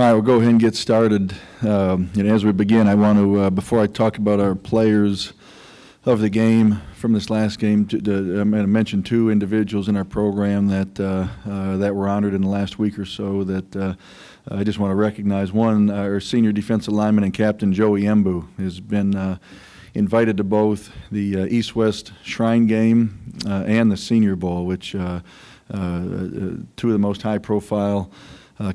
All right, we'll go ahead and get started. As we begin, I want to, before I talk about our players of the game from this last game, I'm going to mention two individuals in our program that were honored in the last week or so that I just want to recognize. One, our senior defensive lineman and captain, Joey Embu, has been invited to both the East-West Shrine Game and the Senior Bowl, which two of the most high-profile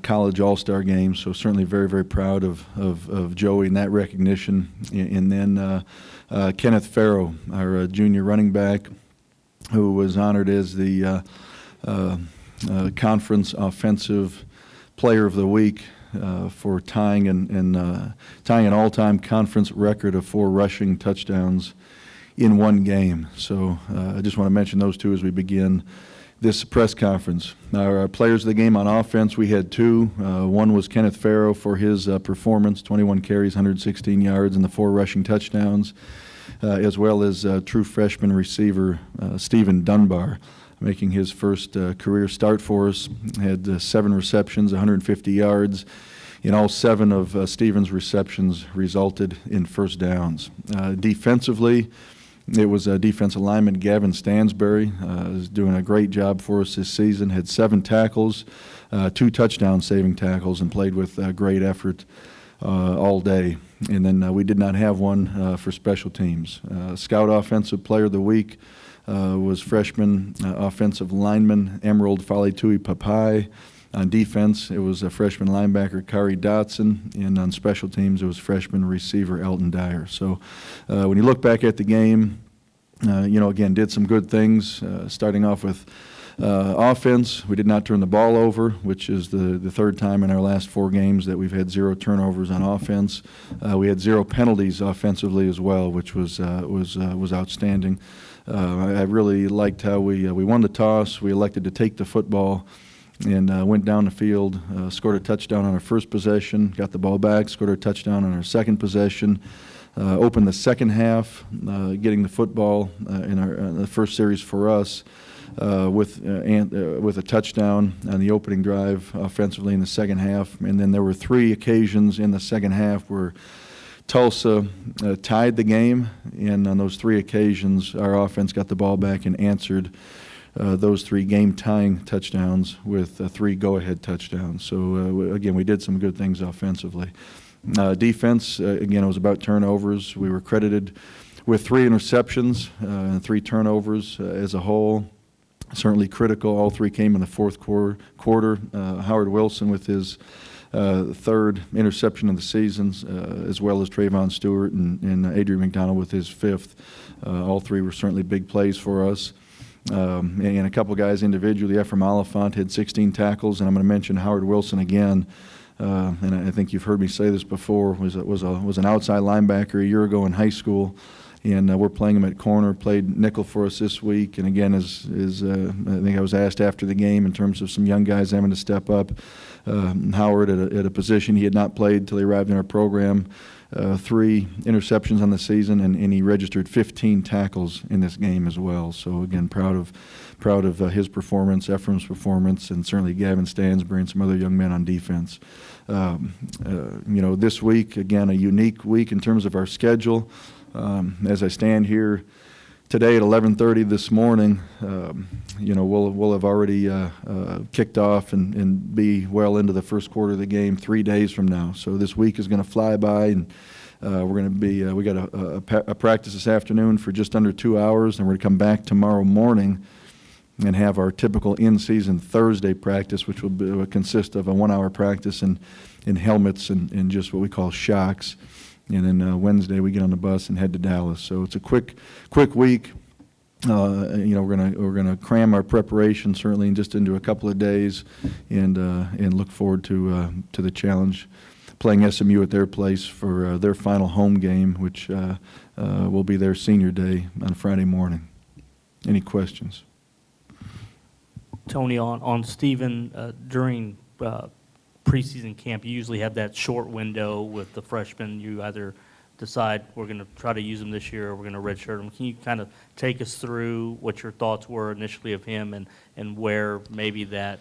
college all-star games, so certainly very, very proud of Joey and that recognition. And then Kenneth Farrow, our junior running back, who was honored as the conference offensive player of the week for tying an all-time conference record of 4 rushing touchdowns in one game. So I just want to mention those two as we begin this press conference. Our players of the game on offense, we had 2. One was Kenneth Farrow for his performance, 21 carries, 116 yards, and the 4 rushing touchdowns, as well as true freshman receiver Stephen Dunbar, making his first career start for us. Had 7 receptions, 150 yards, and all 7 of Stephen's receptions resulted in first downs. Defensively, it was defensive lineman Gavin Stansberry, is doing a great job for us this season. Had 7 tackles, 2 touchdown-saving tackles, and played with great effort all day. And then we did not have one for special teams. Scout Offensive Player of the Week was freshman offensive lineman Emerald Faletui Papai. On defense, it was a freshman linebacker, Kari Dotson, and on special teams, it was freshman receiver Elton Dyer. So when you look back at the game, again, did some good things, starting off with offense. We did not turn the ball over, which is the 3rd time in our last 4 games that we've had 0 turnovers on offense. We had 0 penalties offensively as well, which was outstanding. I really liked how we won the toss. We elected to take the football and went down the field, scored a touchdown on our first possession, got the ball back, scored a touchdown on our second possession, opened the second half, getting the football in the first series for us with a touchdown on the opening drive offensively in the second half. And then there were 3 occasions in the second half where Tulsa tied the game, and on those 3 occasions, our offense got the ball back and answered those 3 game-tying touchdowns with 3 go-ahead touchdowns. So, again, we did some good things offensively. Defense, again, it was about turnovers. We were credited with 3 interceptions and 3 turnovers as a whole. Certainly critical. All 3 came in the fourth quarter. Howard Wilson with his 3rd interception of the season, as well as Trayvon Stewart and Adrian McDonald with his 5th. All 3 were certainly big plays for us. And a couple guys individually. Ephraim Oliphant had 16 tackles, and I'm going to mention Howard Wilson again. And I think you've heard me say this before. Was an outside linebacker a year ago in high school, and we're playing him at corner. Played nickel for us this week, and again, I think I was asked after the game in terms of some young guys having to step up. Howard at a position he had not played until he arrived in our program. 3 interceptions on the season, and he registered 15 tackles in this game as well. So again, proud of his performance, Ephraim's performance, and certainly Gavin Stansbury and some other young men on defense. This week, again, a unique week in terms of our schedule. As I stand here today at 11:30 this morning, we'll have already kicked off and be well into the first quarter of the game 3 days from now. So this week is going to fly by, and we're going to be we got a practice this afternoon for just under 2 hours, and we're going to come back tomorrow morning and have our typical in-season Thursday practice, which will consist of a 1-hour practice in helmets and just what we call shocks. And then Wednesday we get on the bus and head to Dallas. So it's a quick week. We're gonna cram our preparation certainly just into a couple of days, and look forward to the challenge, playing SMU at their place for their final home game, which will be their senior day on Friday morning. Any questions? Tony, on Stephen, during preseason camp, you usually have that short window with the freshmen. You either decide we're going to try to use him this year or we're going to redshirt him. Can you kind of take us through what your thoughts were initially of him and where maybe that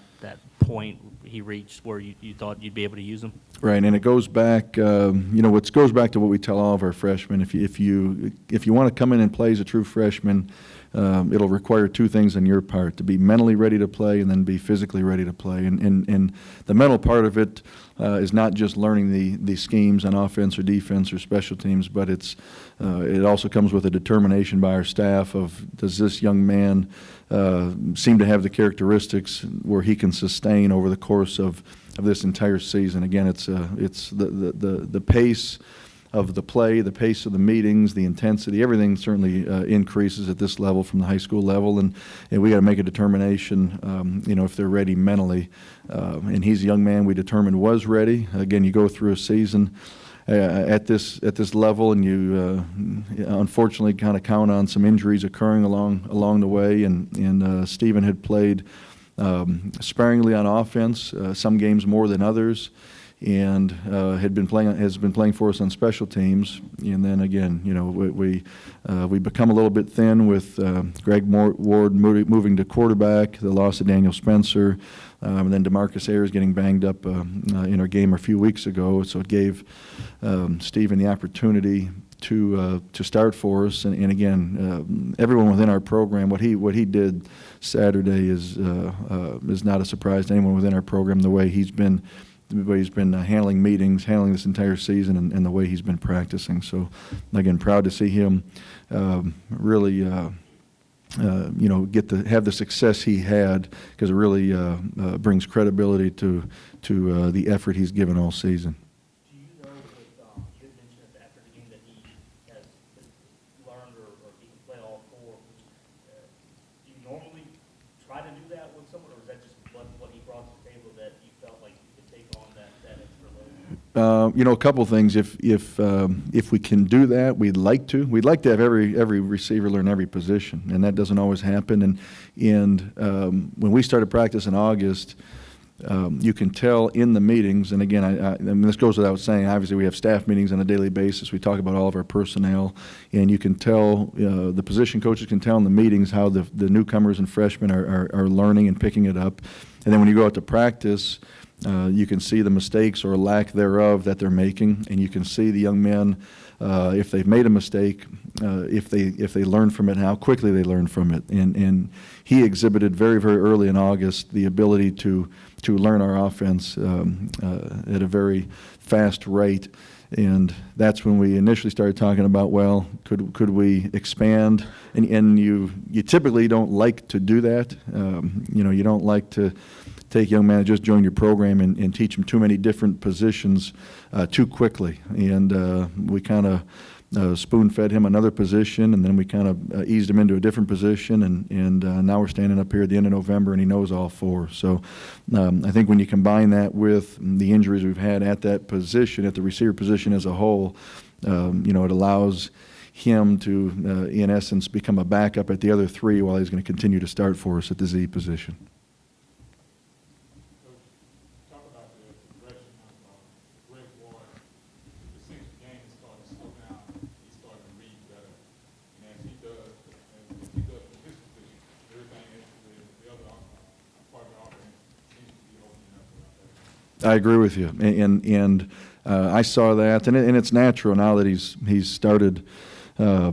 point he reached where you thought you'd be able to use him? Right, and it goes back, it goes back to what we tell all of our freshmen. If you want to come in and play as a true freshman, it'll require two things on your part: to be mentally ready to play and then be physically ready to play. And the mental part of it is not just learning the schemes on offense or defense or special teams, but it also comes with a determination by our staff of, does this young man seem to have the characteristics where he can sustain over the course of this entire season. Again, it's the pace of the play, the pace of the meetings, the intensity, everything certainly increases at this level from the high school level, and we got to make a determination, if they're ready mentally. And he's a young man we determined was ready. Again, you go through a season at this level, and you unfortunately kind of count on some injuries occurring along the way. And Stephen had played sparingly on offense, some games more than others, and has been playing for us on special teams. And then again, we become a little bit thin with Greg Ward moving to quarterback, the loss of Daniel Spencer, and then DeMarcus Ayers getting banged up in our game a few weeks ago. So it gave Stephen the opportunity to start for us. And again, everyone within our program, what he did Saturday is not a surprise to anyone within our program. The way he's been handling meetings, handling this entire season, and the way he's been practicing. So again, proud to see him really get to have the success he had, because it really brings credibility to the effort he's given all season. Do you know that you had mentioned after the game that he has learned or he can play all four? Do you normally try to do that with someone, or is that just what he brought to the table that you felt like you could take on that extra load? A couple things. If we can do that, we'd like to. We'd like to have every receiver learn every position, and that doesn't always happen. And when we started practice in August, you can tell in the meetings, and again, I mean, this goes without saying, obviously we have staff meetings on a daily basis. We talk about all of our personnel, and you can tell, the position coaches can tell in the meetings how the newcomers and freshmen are learning and picking it up. And then when you go out to practice, you can see the mistakes or lack thereof that they're making, and you can see the young men, if they've made a mistake, if they learn from it, how quickly they learn from it. And he exhibited very, very early in August the ability to learn our offense at a very fast rate. And that's when we initially started talking about, well, could we expand? And you typically don't like to do that. You don't like to take young men that just joined your program and teach them too many different positions too quickly. And we kind of spoon-fed him another position, and then we kind of eased him into a different position, and now we're standing up here at the end of November, and he knows all four. So I think when you combine that with the injuries we've had at that position, at the receiver position as a whole, it allows him to, in essence, become a backup at the other three while he's going to continue to start for us at the Z position. I agree with you, and I saw that, and it's natural now that he's started, a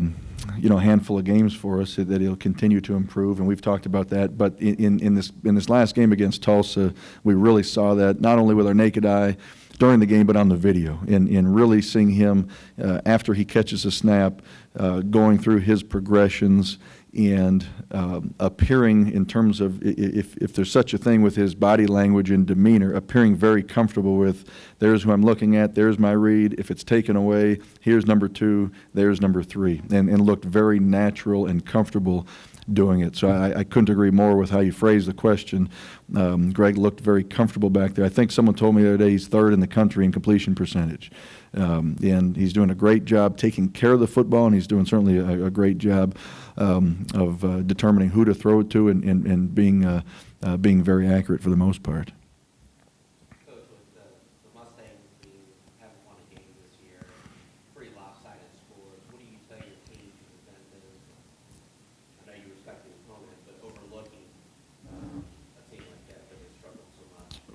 handful of games for us, that he'll continue to improve, and we've talked about that. But in this last game against Tulsa, we really saw that not only with our naked eye during the game, but on the video, and really seeing him after he catches a snap, going through his progressions. And appearing, in terms of, if there's such a thing with his body language and demeanor, appearing very comfortable with, there's who I'm looking at, there's my read, if it's taken away, here's number 2, there's number 3, and looked very natural and comfortable doing it. So I couldn't agree more with how you phrased the question. Greg looked very comfortable back there. I think someone told me the other day he's 3rd in the country in completion percentage. And he's doing a great job taking care of the football, and he's doing certainly a great job of determining who to throw it to, and being very accurate for the most part. Coach, with the Mustangs haven't won a game this year, pretty lopsided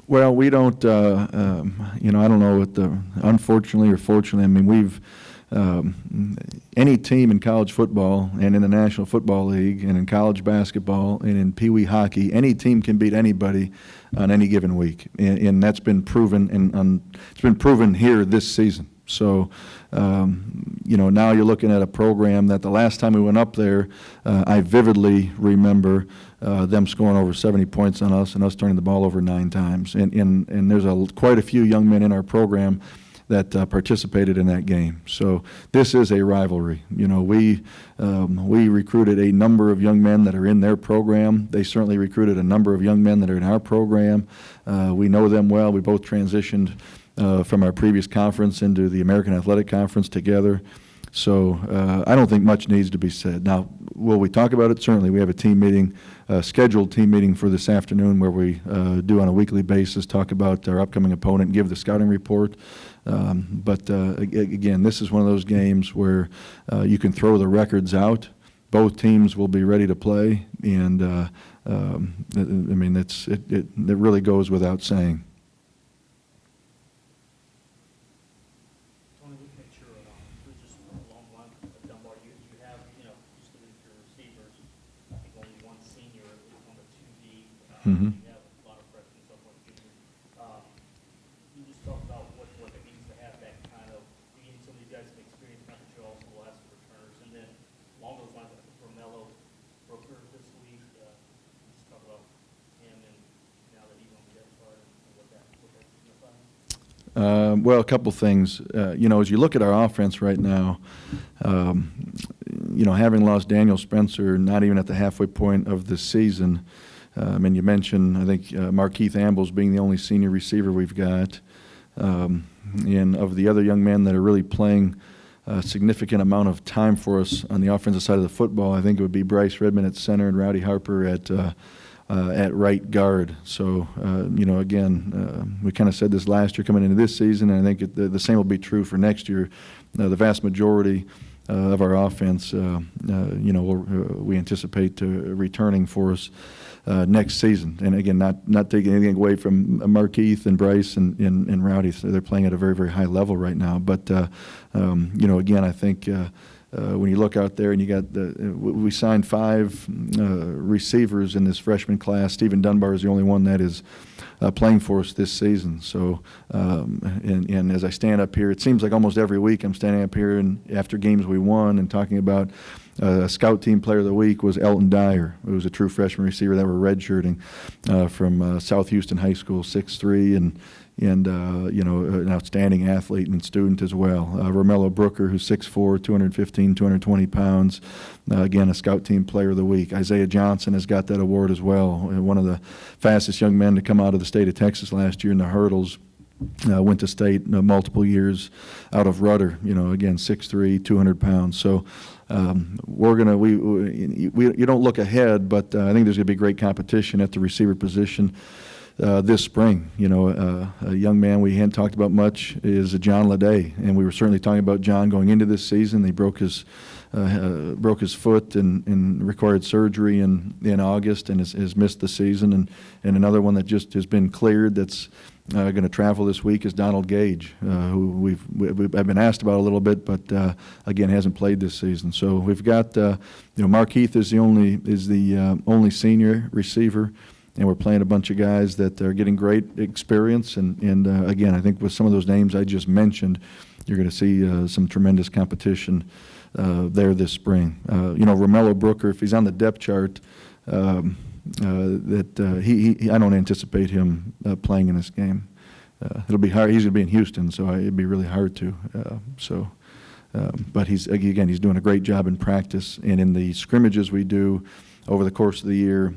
Well, we don't, you know, I don't know what unfortunately or fortunately, I mean, any team in college football and in the National Football League and in college basketball and in Pee Wee hockey, any team can beat anybody on any given week. And that's been proven, it's been proven here this season. So, you know, now you're looking at a program that the last time we went up there, I vividly remember them scoring over 70 points on us and us turning the ball over 9 times. And there's quite a few young men in our program that participated in that game. So this is a rivalry. You know, we recruited a number of young men that are in their program. They certainly recruited a number of young men that are in our program. We know them well. We both transitioned from our previous conference into the American Athletic Conference together. So I don't think much needs to be said. Now, will we talk about it? Certainly. We have a team meeting, scheduled team meeting for this afternoon where we do on a weekly basis talk about our upcoming opponent and give the scouting report. But again, this is one of those games where you can throw the records out. Both teams will be ready to play, and I mean, it really goes without saying. Tony, we can make sure, just along the line of Dunbar, you have, you know, just looking at your receivers, I think only one senior on the 2D. Mm-hmm. You have a lot of freshmen, so forth, juniors. You just talk about what it means to have that kind of, getting some of these guys some experience, not that you also will have some returners. And then along those lines, I think Romello Brooker this week, just talk about him and now that he's on the depth chart and what that signifies. Well, a couple things. You know, as you look at our offense right now, you know, having lost Daniel Spencer, not even at the halfway point of the season, and you mentioned, I think, Markeith Ambles being the only senior receiver we've got. And of the other young men that are really playing a significant amount of time for us on the offensive side of the football, I think it would be Bryce Redmond at center and Rowdy Harper at right guard. So, you know, again, we kind of said this last year coming into this season, and I think the same will be true for next year. The vast majority of our offense, you know, we anticipate returning for us next season. And again, not taking anything away from Markeith and Bryce and Rowdy. So they're playing at a very, very high level right now. But, you know, again, I think when you look out there and you got we signed 5 receivers in this freshman class. Stephen Dunbar is the only one that is playing for us this season. So, and as I stand up here, it seems like almost every week I'm standing up here and after games we won and talking about a scout team player of the week was Elton Dyer, who was a true freshman receiver that were redshirting from South Houston High School, 6'3", and you know, an outstanding athlete and student as well. Romello Brooker, who's 6'4", 215, 220 pounds, again, a scout team player of the week. Isaiah Johnson has got that award as well, one of the fastest young men to come out of the state of Texas last year in the hurdles. Went to state multiple years out of Rudder, you know, again, 6'3", 200 pounds. So we're going to, you don't look ahead, but I think there's going to be great competition at the receiver position this spring. You know, a young man we hadn't talked about much is John Leday, and we were certainly talking about John going into this season. He broke his foot and required surgery in August and has missed the season. And another one that just has been cleared that's going to travel this week is Donald Gage, who I've been asked about a little bit, but again hasn't played this season. So we've got you know, Markeith is the only senior receiver. And we're playing a bunch of guys that are getting great experience. And again, I think with some of those names I just mentioned, you're going to see some tremendous competition there this spring. You know, Romello Brooker, if he's on the depth chart, I don't anticipate him playing in this game. It'll be hard. He's going to be in Houston, so it'd be really hard to. But he's doing a great job in practice and in the scrimmages we do over the course of the year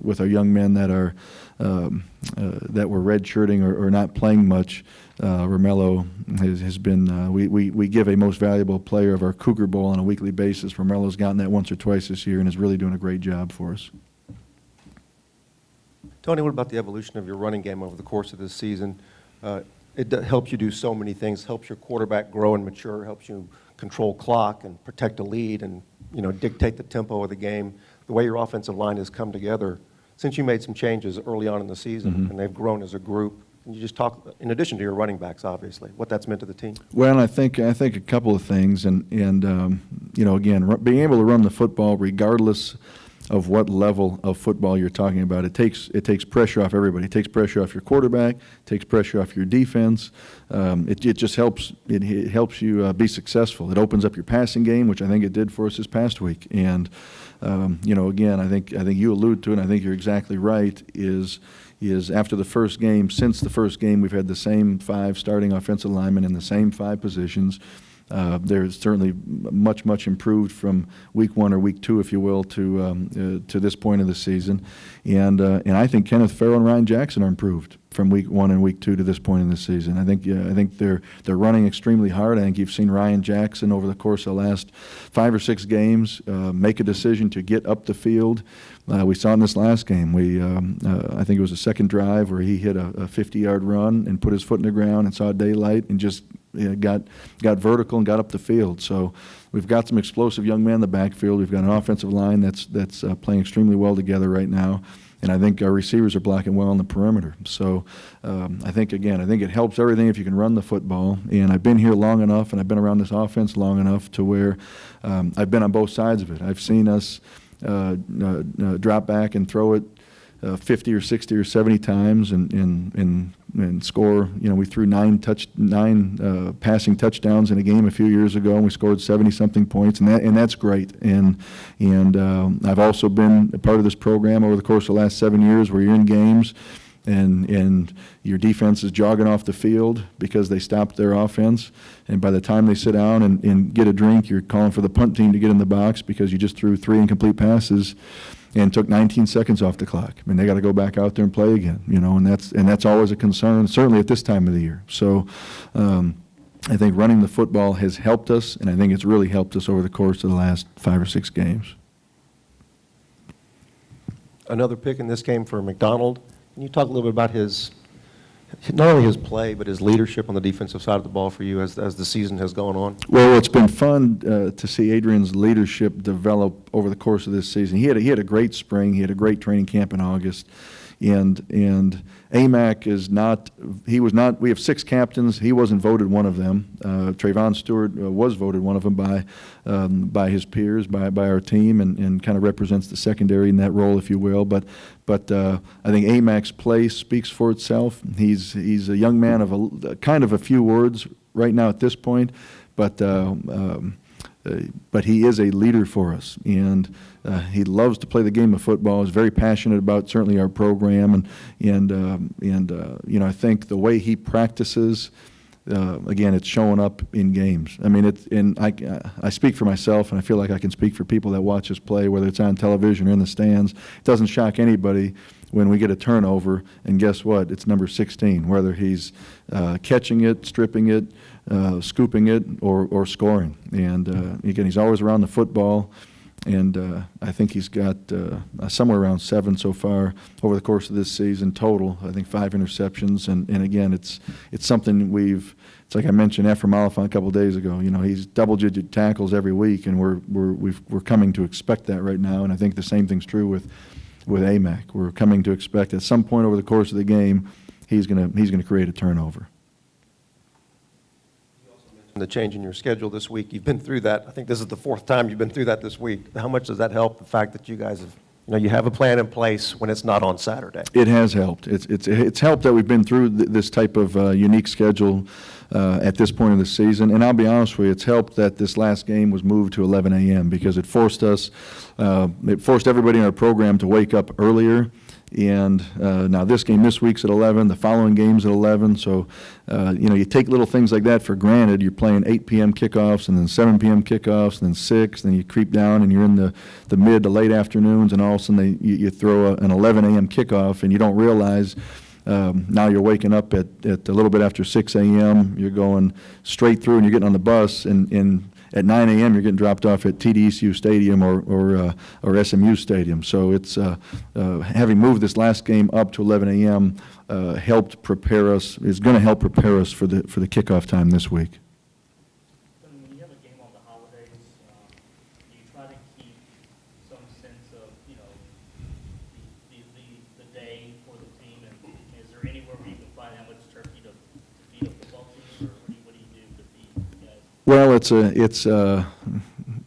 with our young men that are that were redshirting or not playing much. Romello has been. We give a most valuable player of our Cougar Bowl on a weekly basis. Romello's gotten that once or twice this year and is really doing a great job for us. Tony, what about the evolution of your running game over the course of this season? It helps you do so many things. Helps your quarterback grow and mature. Helps you control clock and protect a lead and, you know, dictate the tempo of the game. The way your offensive line has come together since you made some changes early on in the season, and they've grown as a group, can you just talk, in addition to your running backs, obviously, what that's meant to the team? Well, I think a couple of things, and you know, again, being able to run the football regardless of what level of football you're talking about, it takes pressure off everybody. It takes pressure off your quarterback, it takes pressure off your defense. It just helps. It helps you be successful. It opens up your passing game, which I think it did for us this past week. And you know, again, I think you allude to it, and I think you're exactly right. Is after the first game, since the first game, we've had the same 5 starting offensive linemen in the same 5 positions. They're certainly much improved from week 1 or week 2, if you will, to this point of the season. And I think Kenneth Farrell and Ryan Jackson are improved from week 1 and week 2 to this point in the season. I think they're running extremely hard. I think you've seen Ryan Jackson over the course of the last 5 or 6 games make a decision to get up the field. We saw in this last game. I think it was a second drive where he hit a 50-yard run and put his foot in the ground and saw daylight and just got vertical and got up the field. So we've got some explosive young men in the backfield. We've got an offensive line that's playing extremely well together right now. And I think our receivers are blocking well on the perimeter. So I think it helps everything if you can run the football. And I've been here long enough, and I've been around this offense long enough to where I've been on both sides of it. I've seen us drop back and throw it 50 or 60 or 70 times and score. You know, we threw 9 passing touchdowns in a game a few years ago, and we scored 70-something points, and that's great. And I've also been a part of this program over the course of the last 7 years, where you're in games and your defense is jogging off the field because they stopped their offense, and by the time they sit down and get a drink, you're calling for the punt team to get in the box because you just threw 3 incomplete passes and took 19 seconds off the clock. I mean, they got to go back out there and play again, you know, and that's always a concern, certainly at this time of the year. So I think running the football has helped us, and I think it's really helped us over the course of the last 5 or 6 games. Another pick in this game for McDonald. Can you talk a little bit about not only his play, but his leadership on the defensive side of the ball for you as the season has gone on? Well, it's been fun to see Adrian's leadership develop over the course of this season. He had a great spring. He had a great training camp in August. And AMAC we have 6 captains. He wasn't voted one of them. Trayvon Stewart was voted one of them by his peers, by our team, and kind of represents the secondary in that role, if you will. But I think AMAC's play speaks for itself. He's a young man of kind of a few words right now at this point, but he is a leader for us, and he loves to play the game of football. He's very passionate about certainly our program, and you know, I think the way he practices, again, it's showing up in games. I mean, I speak for myself, and I feel like I can speak for people that watch us play, whether it's on television or in the stands. It doesn't shock anybody when we get a turnover, and guess what? It's number 16, whether he's catching it, stripping it, scooping it, or scoring. And again, he's always around the football, and I think he's got somewhere around 7 so far over the course of this season total. I think 5 interceptions, and again, it's something it's like I mentioned Ephraim Oliphant a couple of days ago. You know, he's double-digit tackles every week, and we're coming to expect that right now. And I think the same thing's true with AMAC. We're coming to expect at some point over the course of the game, he's gonna create a turnover. The change in your schedule this week, you've been through that. I think this is the 4th time you've been through that this week. How much does that help, the fact that you guys you have a plan in place when it's not on Saturday? It has helped. It's helped that we've been through this type of unique schedule at this point of the season. And I'll be honest with you, it's helped that this last game was moved to 11 a.m. because it forced everybody in our program to wake up earlier. And now this game this week's at 11, the following game's at 11. So, you take little things like that for granted. You're playing 8 p.m. kickoffs and then 7 p.m. kickoffs and then 6. Then you creep down and you're in the mid to late afternoons, and all of a sudden you throw an 11 a.m. kickoff, and you don't realize now you're waking up at a little bit after 6 a.m. You're going straight through and you're getting on the bus, and at 9 a.m. you're getting dropped off at TDECU Stadium or SMU Stadium. So it's having moved this last game up to 11 a.m. Helped prepare us. Is going to help prepare us for the kickoff time this week. When you have a game on the holidays, do you try to keep some sense of the Well, it's an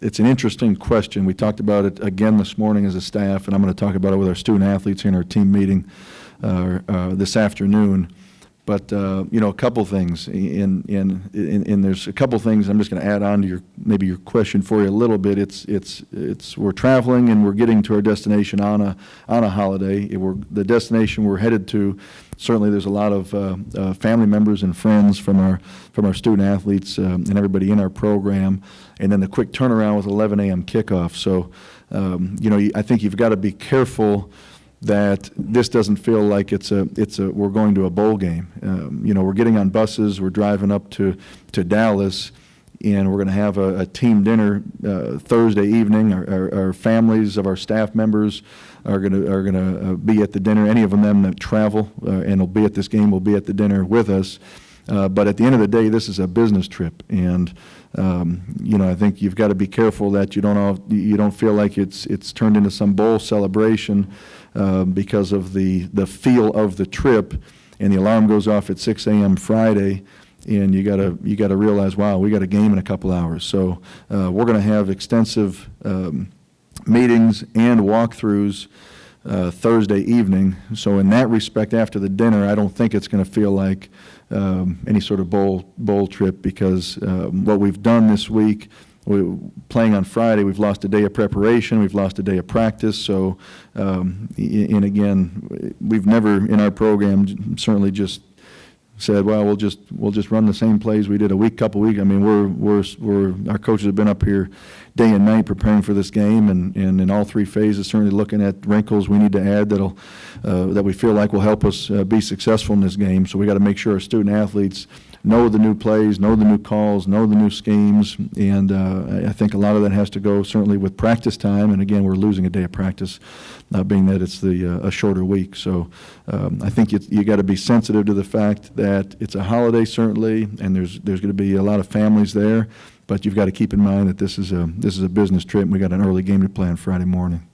interesting question. We talked about it again this morning as a staff, and I'm going to talk about it with our student athletes in our team meeting this afternoon. But a couple things, and there's a couple things I'm just going to add on to maybe your question for you a little bit. It's we're traveling and we're getting to our destination on a holiday. The destination we're headed to. Certainly, there's a lot of family members and friends from our student athletes and everybody in our program, and then the quick turnaround with 11 a.m. kickoff. So, I think you've got to be careful that this doesn't feel like we're going to a bowl game. We're getting on buses, we're driving up to Dallas, and we're going to have a team dinner Thursday evening. Our families of our staff members are going to be at the dinner. Any of them that travel and will be at this game will be at the dinner with us. But at the end of the day, this is a business trip, and I think you've got to be careful that you don't feel like it's turned into some bowl celebration because of the feel of the trip, and the alarm goes off at 6 a.m. Friday, and you got to realize, wow, we got a game in a couple hours. So we're going to have extensive meetings and walkthroughs Thursday evening. So in that respect, after the dinner, I don't think it's going to feel like any sort of bowl trip, because what we've done this week, playing on Friday, we've lost a day of preparation, we've lost a day of practice. So, and again, we've never in our program certainly just said, well, we'll just run the same plays we did couple weeks. I mean, our coaches have been up here day and night preparing for this game, and in all three phases, certainly looking at wrinkles we need to add that we feel like will help us be successful in this game. So we got to make sure our student athletes know the new plays, know the new calls, know the new schemes, and I think a lot of that has to go certainly with practice time. And again, we're losing a day of practice, being that it's a shorter week. So I think you got to be sensitive to the fact that it's a holiday certainly, and there's going to be a lot of families there, but you've got to keep in mind that this is a business trip, and we got an early game to play on Friday morning.